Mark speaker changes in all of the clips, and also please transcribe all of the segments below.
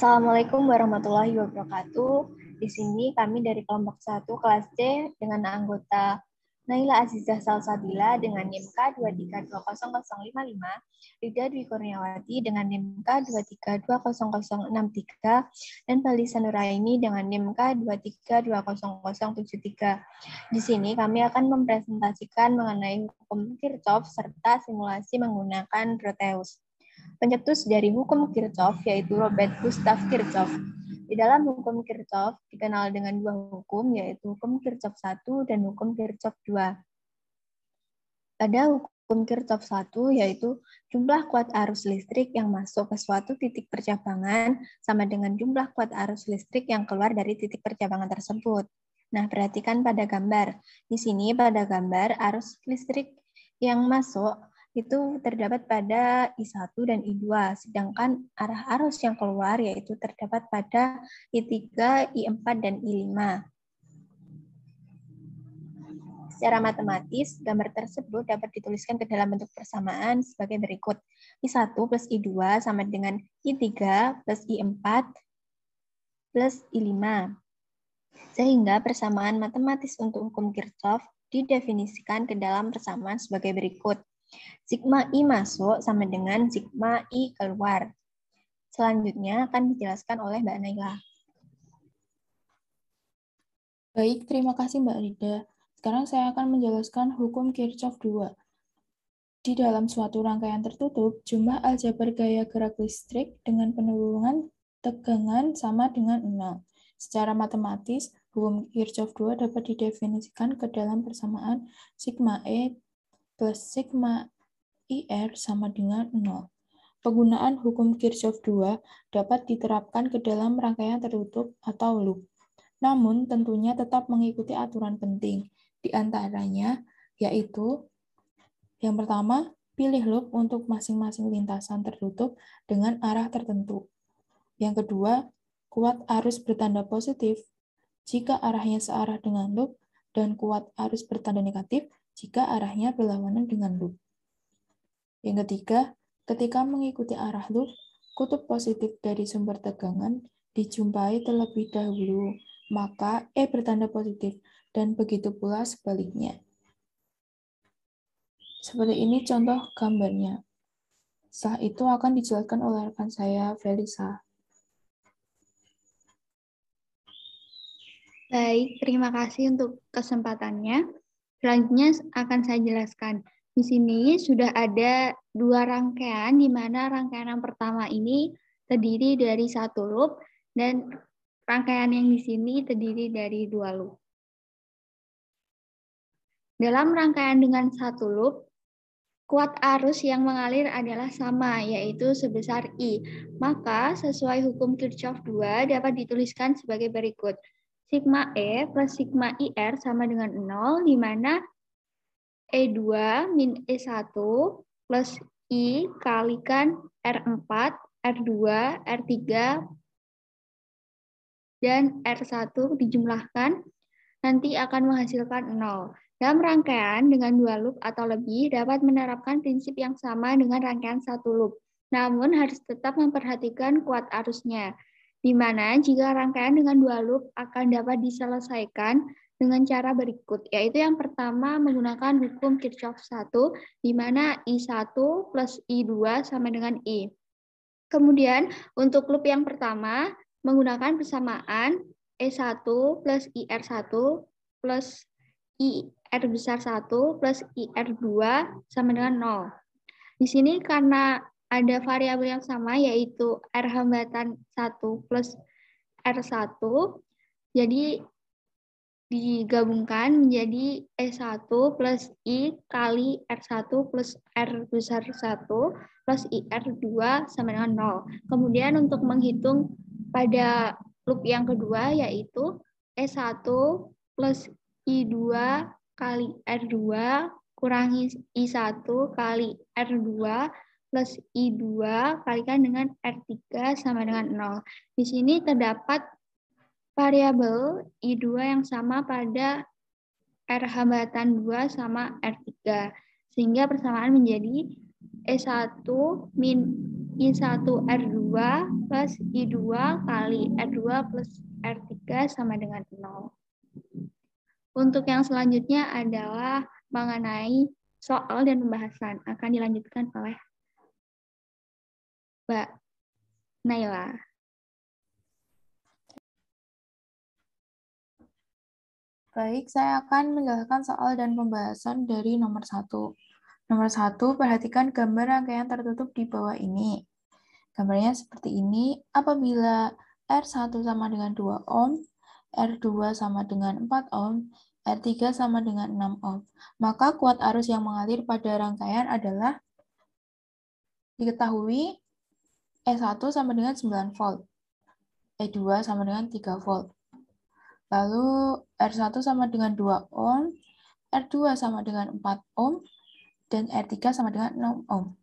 Speaker 1: Assalamualaikum warahmatullahi wabarakatuh. Di sini kami dari kelompok 1 kelas C dengan anggota Naila Azizah Salsabila dengan NIM K2320055, Rida Dwi Kurniawati dengan NIM K2320063, dan Valisa Nuraini dengan NIM K2320073. Di sini kami akan mempresentasikan mengenai hukum Kirchhoff serta simulasi menggunakan Proteus. Pencetus dari hukum Kirchhoff yaitu Robert Gustav Kirchhoff. Di dalam hukum Kirchhoff dikenal dengan dua hukum, yaitu hukum Kirchhoff 1 dan hukum Kirchhoff 2. Pada hukum Kirchhoff 1, yaitu jumlah kuat arus listrik yang masuk ke suatu titik percabangan sama dengan jumlah kuat arus listrik yang keluar dari titik percabangan tersebut. Nah, perhatikan pada gambar. Di sini pada gambar arus listrik yang masuk itu terdapat pada I1 dan I2, sedangkan arah arus yang keluar yaitu terdapat pada I3, I4, dan I5. Secara matematis, gambar tersebut dapat dituliskan ke dalam bentuk persamaan sebagai berikut. I1 plus I2 sama dengan I3 plus I4 plus I5. Sehingga persamaan matematis untuk hukum Kirchhoff didefinisikan ke dalam persamaan sebagai berikut. Sigma I masuk sama dengan sigma I keluar. Selanjutnya akan dijelaskan oleh Mbak Naila.
Speaker 2: Baik, terima kasih Mbak Rida. Sekarang saya akan menjelaskan hukum Kirchhoff 2. Di dalam suatu rangkaian tertutup, jumlah aljabar gaya gerak listrik dengan penurungan tegangan sama dengan 0. Secara matematis, hukum Kirchhoff 2 dapat didefinisikan ke dalam persamaan sigma E plus sigma IR sama dengan 0. Penggunaan hukum Kirchhoff 2 dapat diterapkan ke dalam rangkaian tertutup atau loop. Namun, tentunya tetap mengikuti aturan penting. Di antaranya, yaitu yang pertama, pilih loop untuk masing-masing lintasan tertutup dengan arah tertentu. Yang kedua, kuat arus bertanda positif jika arahnya searah dengan loop, dan kuat arus bertanda negatif jika arahnya berlawanan dengan loop. Yang ketiga, ketika mengikuti arah loop, kutub positif dari sumber tegangan dijumpai terlebih dahulu, maka E bertanda positif, dan begitu pula sebaliknya. Seperti ini contoh gambarnya. Setelah itu akan dijelaskan oleh rekan saya, Felisa.
Speaker 3: Baik, terima kasih untuk kesempatannya. Selanjutnya akan saya jelaskan. Di sini sudah ada dua rangkaian, di mana rangkaian yang pertama ini terdiri dari satu loop, dan rangkaian yang di sini terdiri dari dua loop. Dalam rangkaian dengan satu loop, kuat arus yang mengalir adalah sama, yaitu sebesar I. Maka sesuai hukum Kirchhoff 2 dapat dituliskan sebagai berikut. Sigma E plus sigma IR sama dengan 0, di mana E2 min E1 plus I kalikan R4, R2, R3, dan R1 dijumlahkan, nanti akan menghasilkan 0. Dalam rangkaian dengan dua loop atau lebih dapat menerapkan prinsip yang sama dengan rangkaian satu loop, namun harus tetap memperhatikan kuat arusnya, di mana jika rangkaian dengan dua loop akan dapat diselesaikan dengan cara berikut, yaitu yang pertama menggunakan hukum Kirchhoff 1, di mana I1 plus I2 sama dengan I. Kemudian untuk loop yang pertama menggunakan persamaan E1 plus IR1 plus IR besar 1 plus IR2 sama dengan 0. Di sini karena ada variabel yang sama, yaitu R hambatan 1 plus R1, jadi digabungkan menjadi E1 plus I kali R1 plus R besar 1 plus IR2 sama dengan 0. Kemudian untuk menghitung pada loop yang kedua, yaitu E1 plus I2 kali R2 kurangi I1 kali R2 plus I2 kalikan dengan R3 sama dengan 0. Di sini terdapat variabel I2 yang sama pada R hambatan 2 sama R3. Sehingga persamaan menjadi E1 min I1 R2 plus I2 kali R2 plus R3 sama dengan 0. Untuk yang selanjutnya adalah mengenai soal dan pembahasan. Akan dilanjutkan oleh Mbak Naila.
Speaker 2: Baik, saya akan menjelaskan soal dan pembahasan dari nomor 1. Nomor 1, perhatikan gambar rangkaian tertutup di bawah ini. Gambarnya seperti ini, apabila R1 sama dengan 2 ohm, R2 sama dengan 4 ohm, R3 sama dengan 6 ohm, maka kuat arus yang mengalir pada rangkaian adalah diketahui E1 sama dengan 9 volt, E2 sama dengan 3 volt. Lalu R1 sama dengan 2 ohm, R2 sama dengan 4 ohm, dan R3 sama dengan 6 ohm.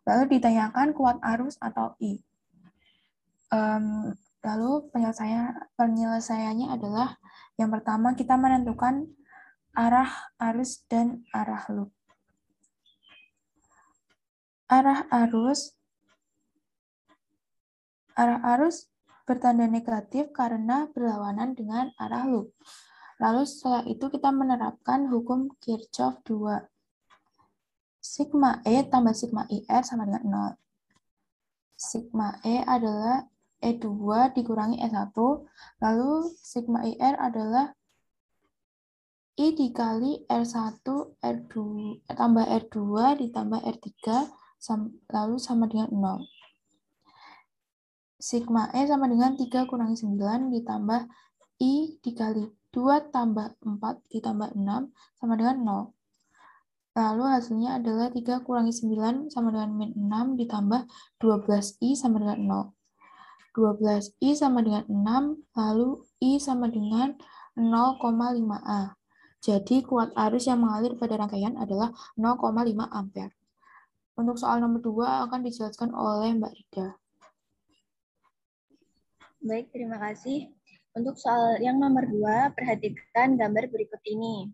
Speaker 2: Lalu ditanyakan kuat arus atau I. Lalu penyelesaiannya adalah yang pertama kita menentukan arah arus dan arah loop. Arah arus bertanda negatif karena berlawanan dengan arah loop. Lalu setelah itu kita menerapkan hukum Kirchhoff 2. Sigma E tambah sigma IR sama dengan 0. Sigma E adalah E2 dikurangi E1, lalu sigma IR adalah I dikali R1 R2 tambah R2 ditambah R3 lalu sama dengan 0. Sigma E sama dengan 3 kurangi 9 ditambah I dikali 2 tambah 4 ditambah 6 sama dengan 0. Lalu hasilnya adalah 3 kurangi 9 sama dengan min 6 ditambah 12I sama dengan 0. 12I sama dengan 6, lalu I sama dengan 0,5A. Jadi kuat arus yang mengalir pada rangkaian adalah 0,5 ampere. Untuk soal nomor 2 akan dijelaskan oleh Mbak Rida.
Speaker 1: Baik, terima kasih. Untuk soal yang nomor 2, perhatikan gambar berikut ini.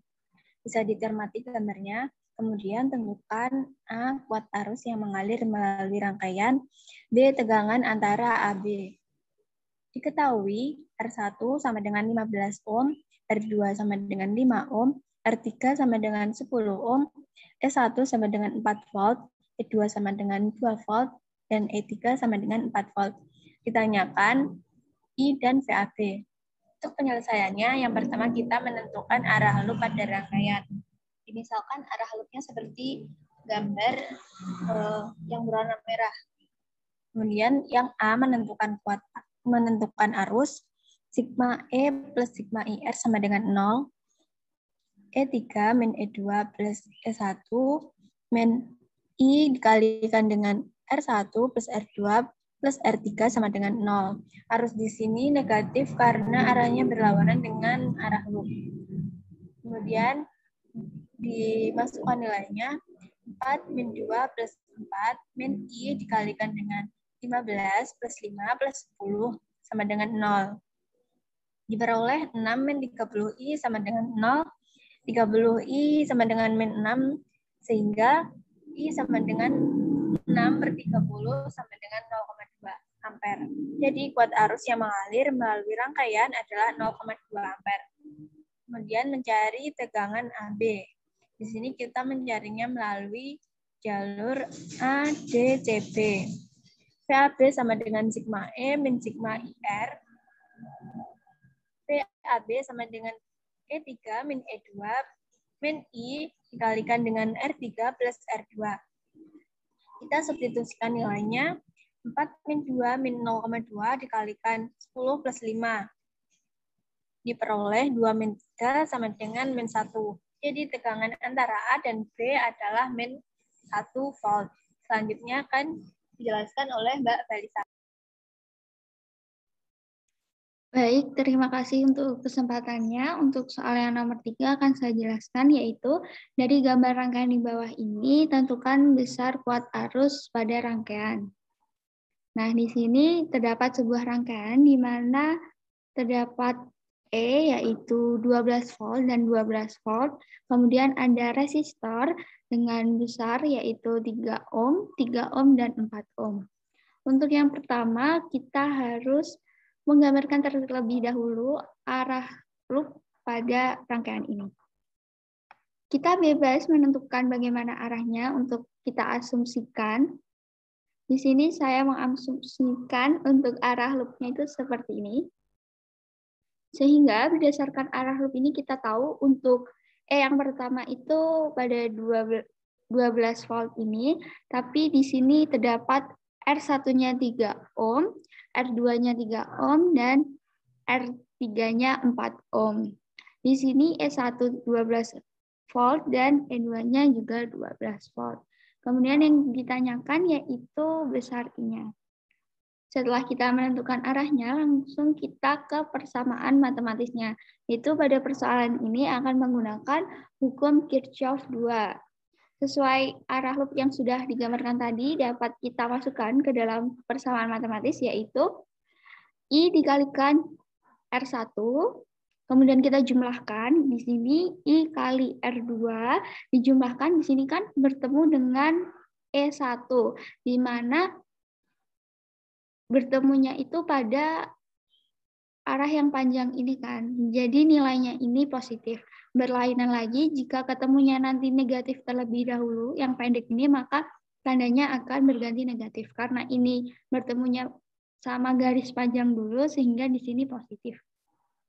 Speaker 1: Bisa dicermati gambarnya, kemudian tentukan A, kuat arus yang mengalir melalui rangkaian, B, tegangan antara AB. Diketahui R1 sama dengan 15 ohm, R2 sama dengan 5 ohm, R3 sama dengan 10 ohm, E1 sama dengan 4 volt, E2 sama dengan 2 volt, dan E3 sama dengan 4 volt. Ditanyakan I dan VAB. Untuk penyelesaiannya, yang pertama kita menentukan arah loop pada rangkaian. Misalkan arah loopnya seperti gambar yang berwarna merah. Kemudian yang A menentukan arus, sigma E plus sigma IR sama dengan 0, E3 min E2 plus E1 min I dikalikan dengan R1 plus R2 plus R3 sama dengan 0. Arus di sini negatif karena arahnya berlawanan dengan arah loop. Kemudian dimasukkan nilainya 4 min 2 plus 4 min I dikalikan dengan 15 plus 5 plus 10 sama dengan 0. Diperoleh 6 min 30I sama dengan 0. 30I sama dengan min 6, sehingga I sama dengan 6 per 30 sama dengan 0,2 ampere. Jadi kuat arus yang mengalir melalui rangkaian adalah 0,2 ampere. Kemudian mencari tegangan AB. Di sini kita mencarinya melalui jalur ADCB. VAB sama dengan sigma E min sigma IR. VAB sama dengan E3 min E2 min I dikalikan dengan R3 plus R2. Kita substitusikan nilainya 4 min 2 min 0,2 dikalikan 10 plus 5. Diperoleh 2 min 3 sama dengan min 1. Jadi tegangan antara A dan B adalah min 1 volt. Selanjutnya akan dijelaskan oleh Mbak Balisa.
Speaker 3: Baik, terima kasih untuk kesempatannya. Untuk soal yang nomor 3 akan saya jelaskan, yaitu dari gambar rangkaian di bawah ini, tentukan besar kuat arus pada rangkaian. Nah, di sini terdapat sebuah rangkaian di mana terdapat E, yaitu 12 volt dan 12 volt. Kemudian ada resistor dengan besar, yaitu 3 ohm, 3 ohm, dan 4 ohm. Untuk yang pertama, kita harus menggambarkan terlebih dahulu arah loop pada rangkaian ini. Kita bebas menentukan bagaimana arahnya untuk kita asumsikan. Di sini saya mengasumsikan untuk arah loopnya itu seperti ini. Sehingga berdasarkan arah loop ini kita tahu untuk yang pertama itu pada 12 volt ini, tapi di sini terdapat R1-nya 3 ohm, R2-nya 3 ohm, dan R3-nya 4 ohm. Di sini E1 12 volt dan E2-nya juga 12 volt. Kemudian yang ditanyakan yaitu besar I-nya. Setelah kita menentukan arahnya, langsung kita ke persamaan matematisnya. Yaitu pada persoalan ini akan menggunakan hukum Kirchhoff 2. Sesuai arah loop yang sudah digambarkan tadi, dapat kita masukkan ke dalam persamaan matematis, yaitu I dikalikan R1, kemudian kita jumlahkan. Di sini I kali R2 dijumlahkan, di sini kan bertemu dengan E1, di mana bertemunya itu pada arah yang panjang ini kan. Jadi nilainya ini positif. Berlainan lagi, jika ketemunya nanti negatif terlebih dahulu, yang pendek ini, maka tandanya akan berganti negatif. Karena ini bertemunya sama garis panjang dulu, sehingga di sini positif.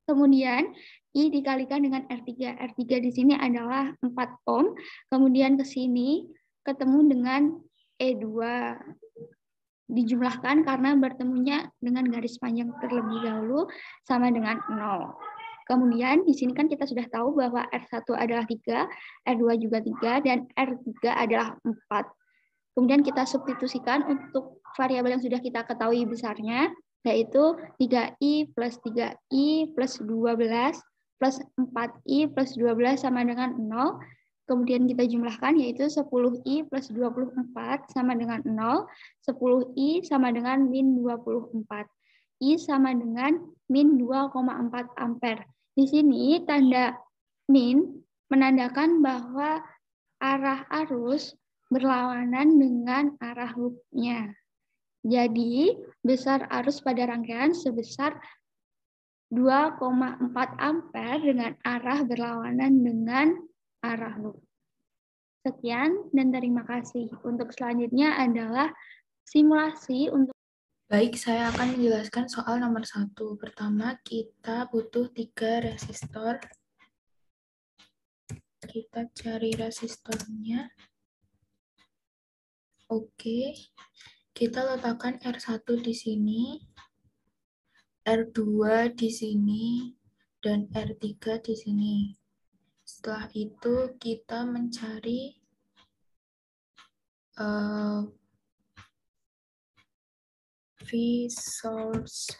Speaker 3: Kemudian I dikalikan dengan R3. R3 di sini adalah 4 ohm. Kemudian ke sini ketemu dengan E2. Dijumlahkan karena bertemunya dengan garis panjang terlebih dahulu sama dengan 0. Kemudian di sini kan kita sudah tahu bahwa R1 adalah 3, R2 juga 3, dan R3 adalah 4. Kemudian kita substitusikan untuk variabel yang sudah kita ketahui besarnya, yaitu 3I plus 3I plus 12 plus 4I plus 12 sama dengan 0. Kemudian kita jumlahkan, yaitu 10I plus 24 sama dengan 0, 10I sama dengan min 24. I sama dengan min 2,4 ampere. Di sini tanda min menandakan bahwa arah arus berlawanan dengan arah loopnya. Jadi, besar arus pada rangkaian sebesar 2,4 ampere dengan arah berlawanan dengan arah loop. Sekian dan terima kasih. Untuk selanjutnya adalah simulasi untuk.
Speaker 2: Baik, saya akan menjelaskan soal nomor 1. Pertama, kita butuh 3 resistor. Kita cari resistornya. Oke, kita letakkan R1 di sini, R2 di sini, dan R3 di sini. Setelah itu kita mencari V source.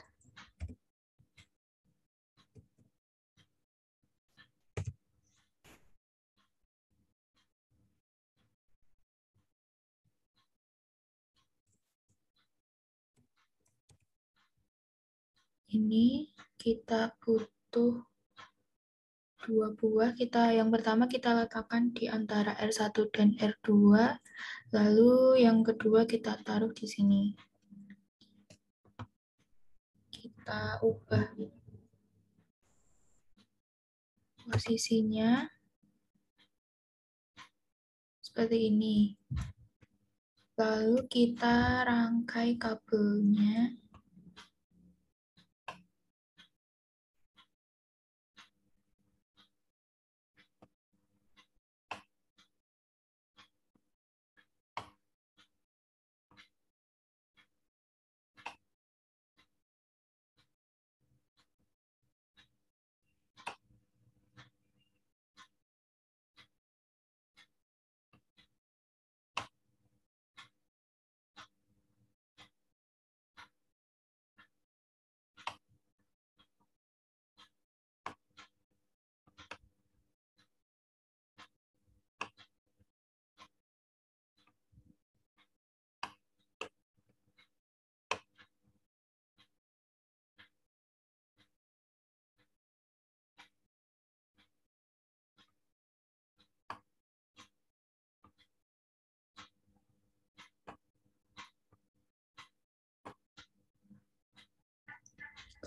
Speaker 2: Ini kita butuh 2 buah. Yang pertama kita letakkan di antara R1 dan R2, lalu yang kedua kita taruh di sini. Kita ubah posisinya seperti ini. Lalu kita rangkai kabelnya.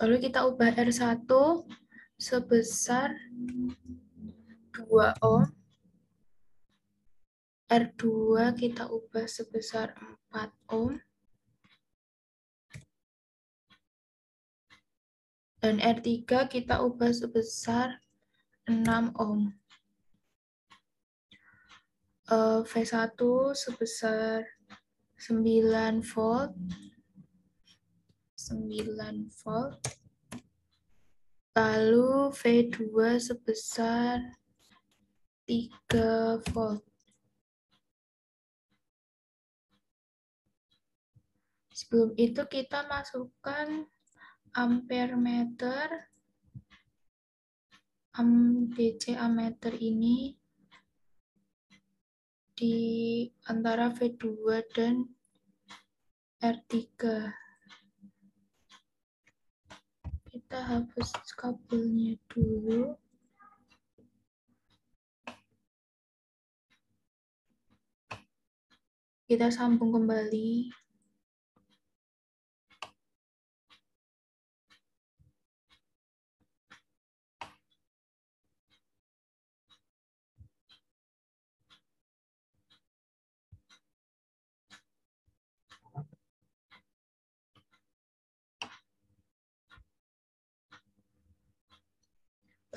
Speaker 2: Lalu kita ubah R1 sebesar 2 ohm. R2 kita ubah sebesar 4 ohm. Dan R3 kita ubah sebesar 6 ohm. V1 sebesar 9 volt. 9 volt. Lalu V2 sebesar 3 volt. Sebelum itu kita masukkan ampere meter, DC ammeter ini di antara V2 dan R3. Kita hapus kabelnya dulu. Kita sambung kembali.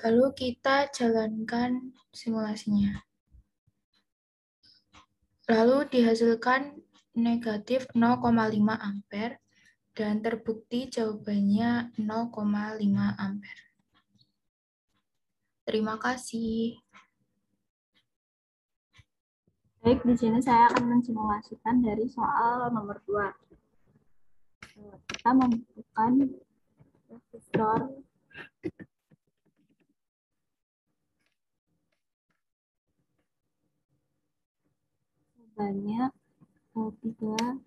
Speaker 2: Lalu kita jalankan simulasinya. Lalu dihasilkan negatif 0,5 ampere dan terbukti jawabannya 0,5 ampere. Terima kasih.
Speaker 1: Baik, di sini saya akan mensimulasikan dari soal nomor 2. Kita membutuhkan resistor sebanyak 3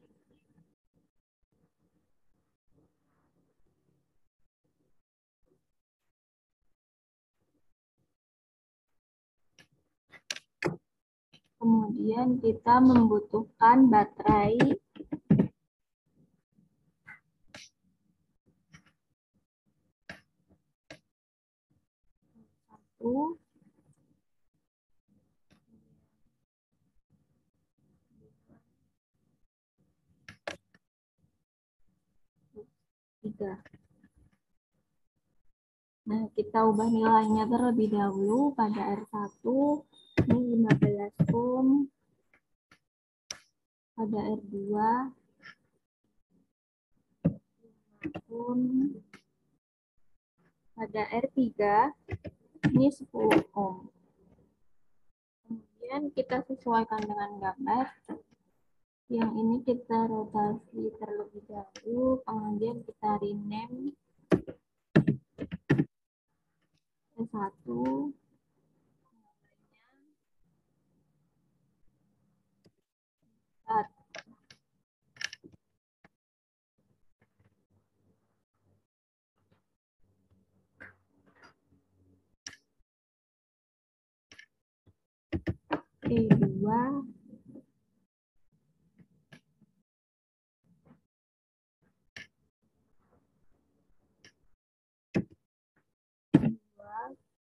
Speaker 1: kemudian kita membutuhkan baterai satu, tiga. Nah, kita ubah nilainya terlebih dahulu pada R1 ini 15 ohm, pada R2 ohm, pada R3 ini 10 ohm. Kemudian kita sesuaikan dengan gambar. Yang ini kita rotasi terlebih dahulu, kemudian kita rename satu E2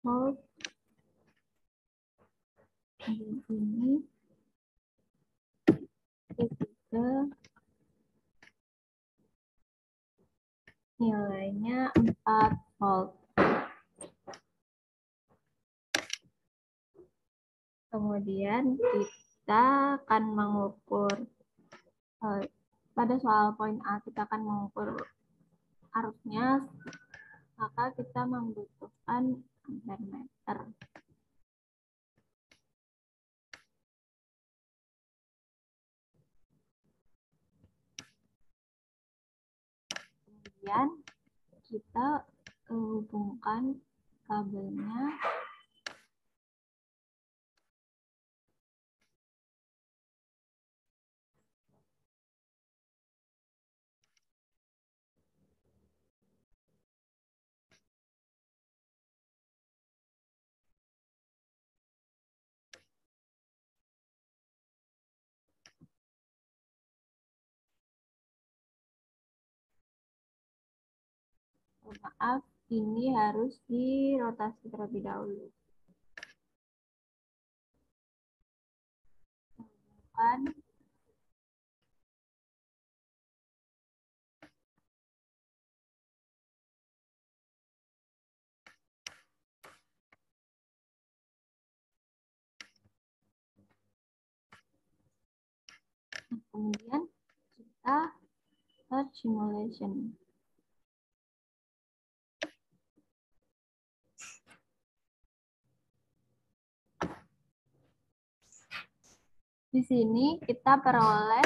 Speaker 1: volt di sini E3 nilainya 4 volt. Kemudian kita akan mengukur pada soal poin A kita akan mengukur arusnya, maka kita membutuhkan ampere meter. Kemudian kita hubungkan kabelnya Maaf, ini harus dirotasi terlebih dahulu. Kemudian kita start simulation. Di sini kita peroleh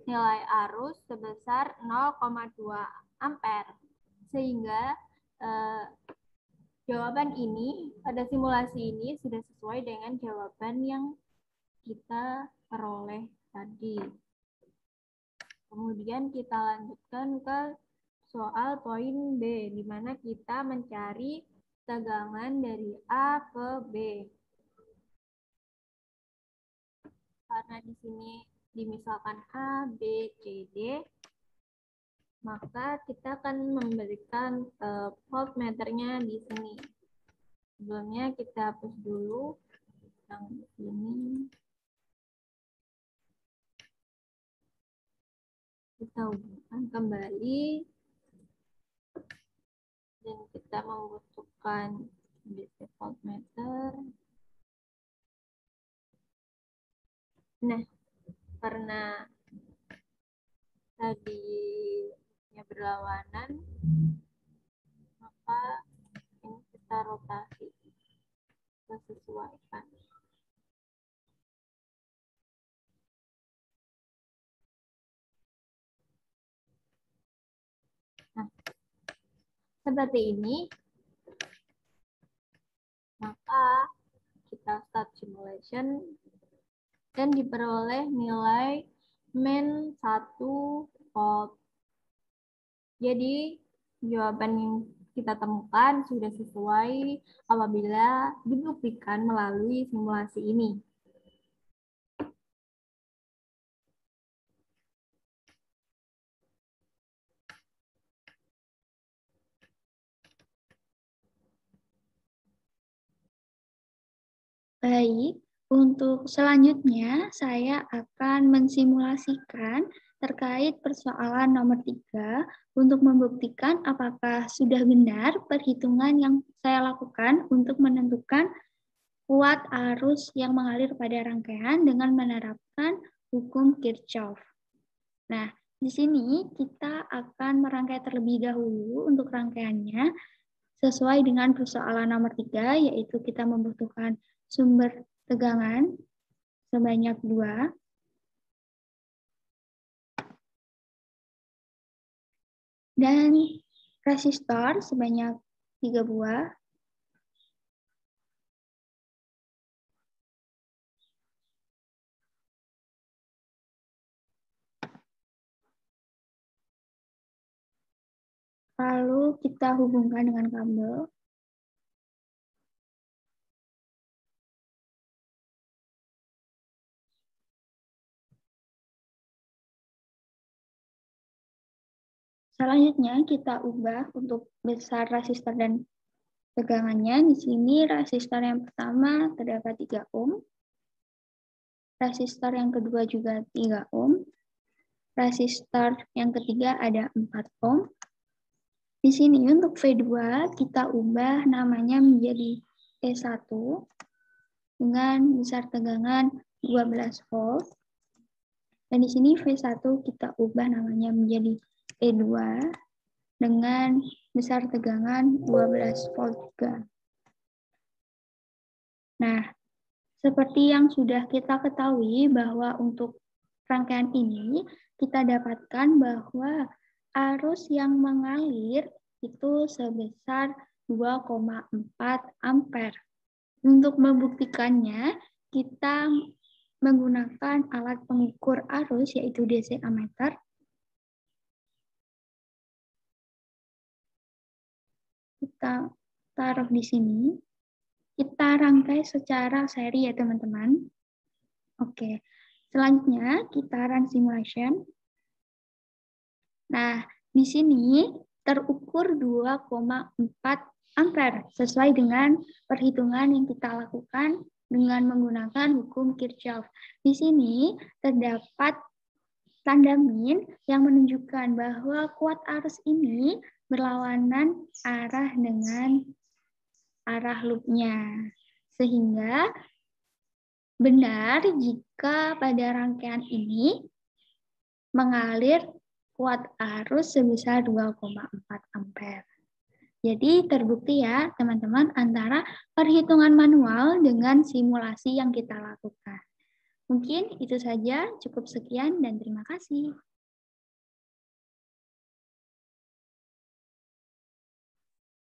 Speaker 1: nilai arus sebesar 0,2 ampere. Sehingga jawaban ini pada simulasi ini sudah sesuai dengan jawaban yang kita peroleh tadi. Kemudian kita lanjutkan ke soal poin B, di mana kita mencari tegangan dari A ke B. Karena di sini dimisalkan A, B, C, D, maka kita akan memberikan voltmeternya di sini. Sebelumnya kita hapus dulu yang di sini. Kita hubungkan kembali dan kita membutuhkan DC voltmeter. Nah, karena tadinya berlawanan, maka ini kita rotasi, kita sesuaikan. Nah, seperti ini, maka kita start simulation dan diperoleh nilai min 1 volt. Jadi, jawaban yang kita temukan sudah sesuai apabila dibuktikan melalui simulasi ini.
Speaker 3: Baik, untuk selanjutnya saya akan mensimulasikan terkait persoalan nomor 3 untuk membuktikan apakah sudah benar perhitungan yang saya lakukan untuk menentukan kuat arus yang mengalir pada rangkaian dengan menerapkan hukum Kirchhoff. Nah, di sini kita akan merangkai terlebih dahulu untuk rangkaiannya sesuai dengan persoalan nomor 3, yaitu kita membutuhkan sumber tegangan sebanyak 2. Dan resistor sebanyak 3 buah. Lalu kita hubungkan dengan kabel. Selanjutnya kita ubah untuk besar resistor dan tegangannya. Di sini resistor yang pertama terdapat 3 ohm. Resistor yang kedua juga 3 ohm. Resistor yang ketiga ada 4 ohm. Di sini untuk V2 kita ubah namanya menjadi E1 dengan besar tegangan 12 volt. Dan di sini V1 kita ubah namanya menjadi E2 dengan besar tegangan 12 volt juga. Nah, seperti yang sudah kita ketahui bahwa untuk rangkaian ini kita dapatkan bahwa arus yang mengalir itu sebesar 2,4 ampere. Untuk membuktikannya, kita menggunakan alat pengukur arus yaitu DC ammeter. Kita taruh di sini. Kita rangkai secara seri ya teman-teman. Oke, selanjutnya kita run simulation. Nah, di sini terukur 2,4 ampere sesuai dengan perhitungan yang kita lakukan dengan menggunakan hukum Kirchhoff. Di sini terdapat tanda min yang menunjukkan bahwa kuat arus ini berlawanan arah dengan arah loopnya. Sehingga benar jika pada rangkaian ini mengalir kuat arus sebesar 2,4 ampere. Jadi terbukti ya teman-teman antara perhitungan manual dengan simulasi yang kita lakukan. Mungkin itu saja, cukup sekian dan terima kasih.